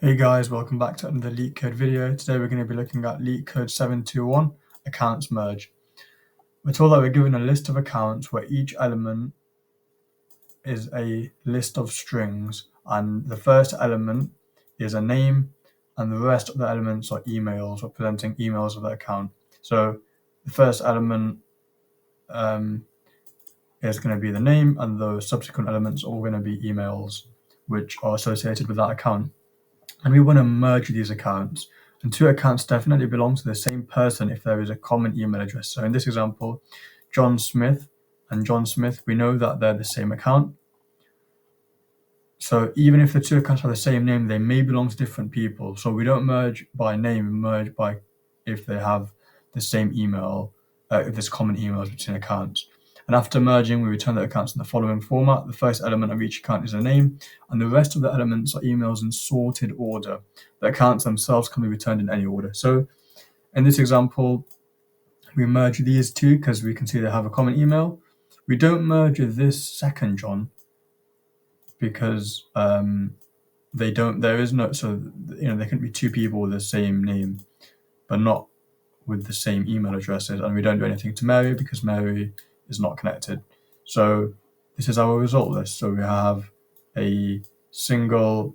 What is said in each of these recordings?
Hey guys, welcome back to another Leetcode video. Today we're going to be looking at Leetcode 721, Accounts Merge. We're told that we're given a list of accounts where each element is a list of strings, and the first element is a name, and the rest of the elements are emails, representing emails of the account. So the first element is going to be the name, and the subsequent elements are all going to be emails which are associated with that account. And we want to merge these accounts. And two accounts definitely belong to the same person if there is a common email address. So in this example, John Smith and John Smith, we know that they're the same account. So even if the two accounts have the same name, they may belong to different people. So we don't merge by name, we merge by if they have the same email, if there's common emails between accounts. And after merging, we return the accounts in the following format. The first element of each account is a name, and the rest of the elements are emails in sorted order. The accounts themselves can be returned in any order. So in this example, we merge these two because we can see they have a common email. We don't merge this second John because they don't, there is no, so there can be two people with the same name, but not with the same email addresses. And we don't do anything to Mary because Mary is not connected. So this is our result list. So we have a single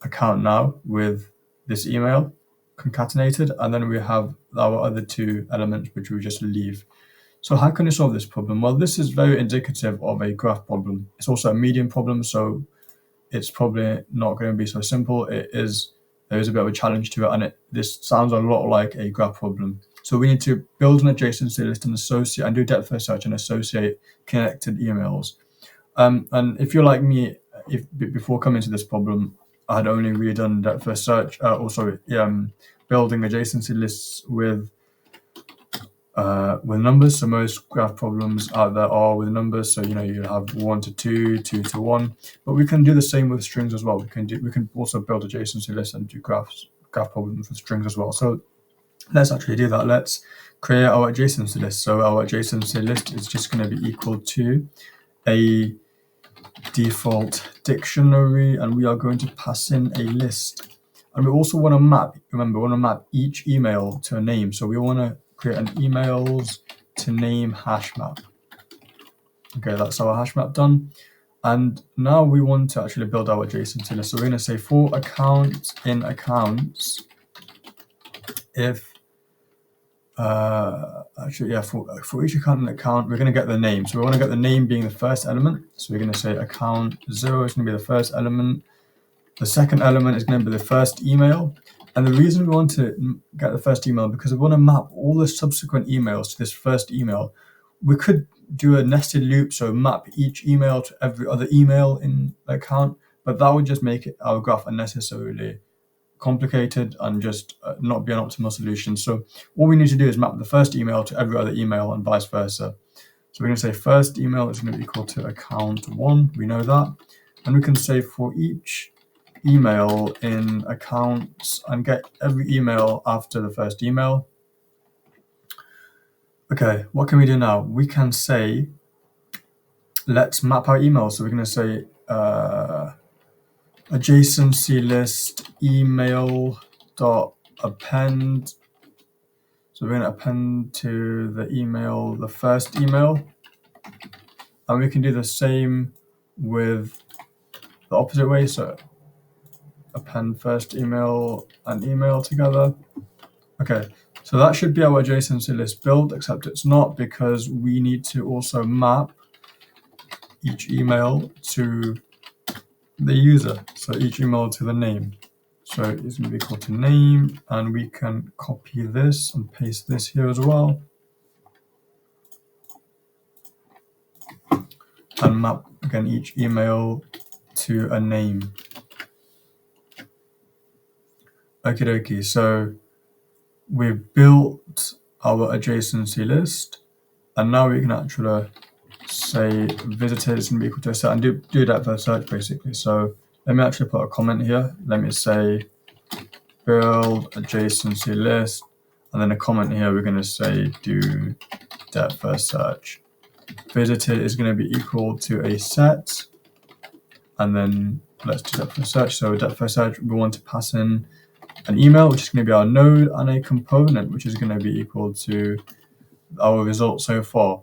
account now with this email concatenated, and then we have our other two elements which we just leave. So how can we solve this problem? Well, this is very indicative of a graph problem. It's also a medium problem, so it's probably not going to be so simple. There is a bit of a challenge to it, and this sounds a lot like a graph problem. So we need to build an adjacency list and associate and do depth first search and associate connected emails. And if you're like me, before coming to this problem, I had only redone depth first search, building adjacency lists with numbers. So most graph problems out there are with numbers. So you have 1 to 2, 2 to 1. But we can do the same with strings as well. We can also build adjacency lists and do graph problems with strings as well. So let's actually do that. Let's create our adjacency list. So our adjacency list is just going to be equal to a default dictionary, and we are going to pass in a list. And we also want to map, remember, we want to map each email to a name. So we want to create an emails to name hash map. Okay, that's our hash map done. And now we want to actually build our adjacency list. So we're going to say for account in accounts, if for each account and account, we're going to get the name. So we want to get the name being the first element. So we're going to say account 0 is going to be the first element. The second element is going to be the first email. And the reason we want to get the first email because we want to map all the subsequent emails to this first email. We could do a nested loop, so map each email to every other email in the account, but that would just make our graph unnecessarily complicated and just not be an optimal solution. So all we need to do is map the first email to every other email and vice versa. So we're going to say first email is going to be equal to account 1. We know that. And we can say for each email in accounts and get every email after the first email. Okay, what can we do now? We can say, let's map our emails. So we're going to say adjacency list email dot append. So we're going to append to the email the first email, and we can do the same with the opposite way. So append first email and email together. Okay, so that should be our adjacency list built, except it's not because we need to also map each email to the user. So each email to the name. So it's going to be equal to name, and we can copy this and paste this here as well. And map again each email to a name. Okie dokie, so we've built our adjacency list, and now we can actually say visited is going to be equal to a set and do that for search basically. So let me actually put a comment here. Let me say build adjacency list, and then a comment here we're going to say do depth first search. Visited is going to be equal to a set, and then let's do depth first search. So depth first search, we want to pass in an email, which is going to be our node, and a component, which is going to be equal to our result so far.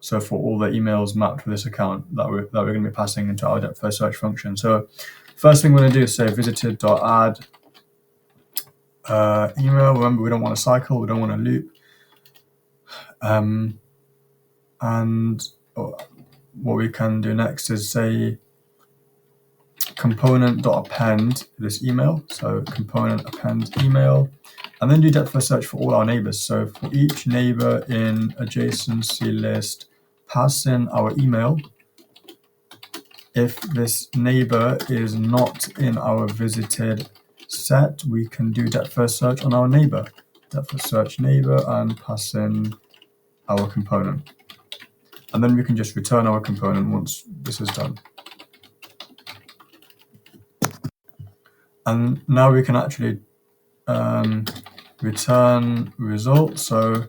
So for all the emails mapped to this account that we're going to be passing into our depth first search function. So first thing we're going to do is say visited.add email. Remember, we don't want a cycle, we don't want a loop. And what we can do next is say component.append this email. So component append email, and then do depth first search for all our neighbors. So for each neighbor in adjacency list, pass in our email. If this neighbor is not in our visited set, we can do depth first search on our neighbor. Depth first search neighbor and pass in our component. And then we can just return our component once this is done. And now we can actually return result. So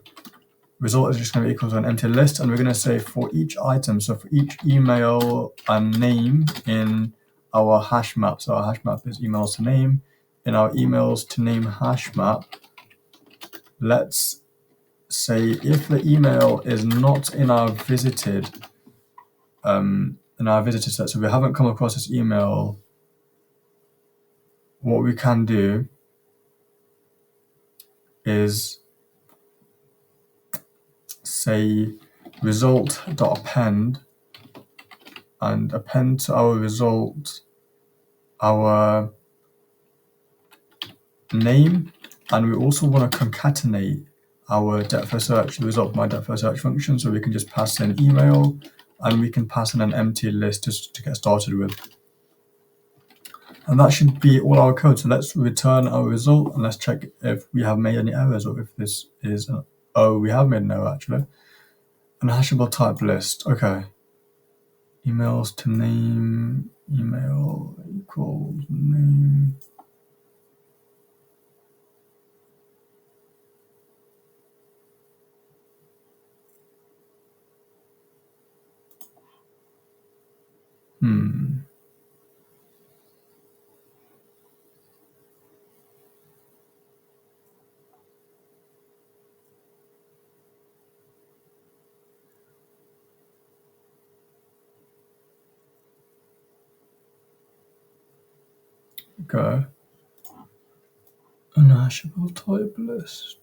result is just going to be equal to an empty list, and we're going to say for each item, so for each email and name in our hash map. So our hash map is emails to name. In our emails to name hash map, let's say if the email is not in our visited set, so we haven't come across this email, what we can do is say result.append and append to our result our name, and we also want to concatenate our depth first search, the result of my depth first search function, so we can just pass in email and we can pass in an empty list just to get started with. And that should be all our code. So let's return our result and let's check if we have made any errors, or if this is an, oh, we have made an error actually. An hashable type list. Okay. Emails to name, email equals name. Okay. An hashable type list.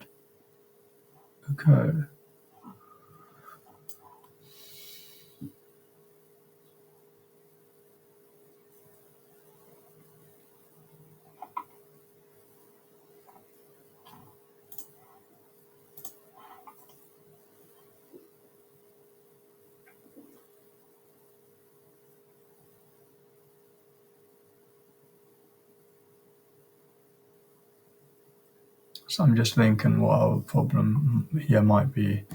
Okay. So I'm just thinking what our problem here might be.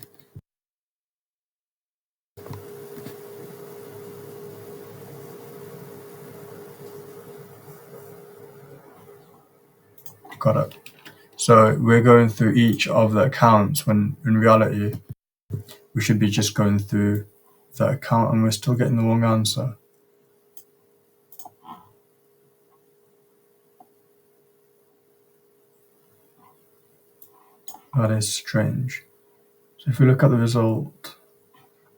Got it. So we're going through each of the accounts when in reality we should be just going through the account, and we're still getting the wrong answer. That is strange. So if we look at the result,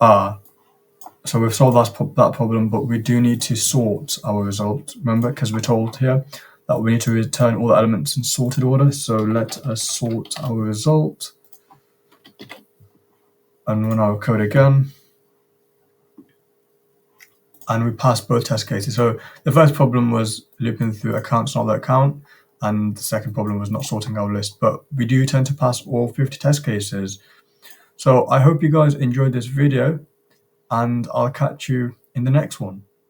so we've solved that problem, but we do need to sort our result, remember, because we're told here that we need to return all the elements in sorted order. So let us sort our result and run our code again. And we passed both test cases. So the first problem was looping through accounts, not the account, and the second problem was not sorting our list, but we do tend to pass all 50 test cases. So I hope you guys enjoyed this video, and I'll catch you in the next one.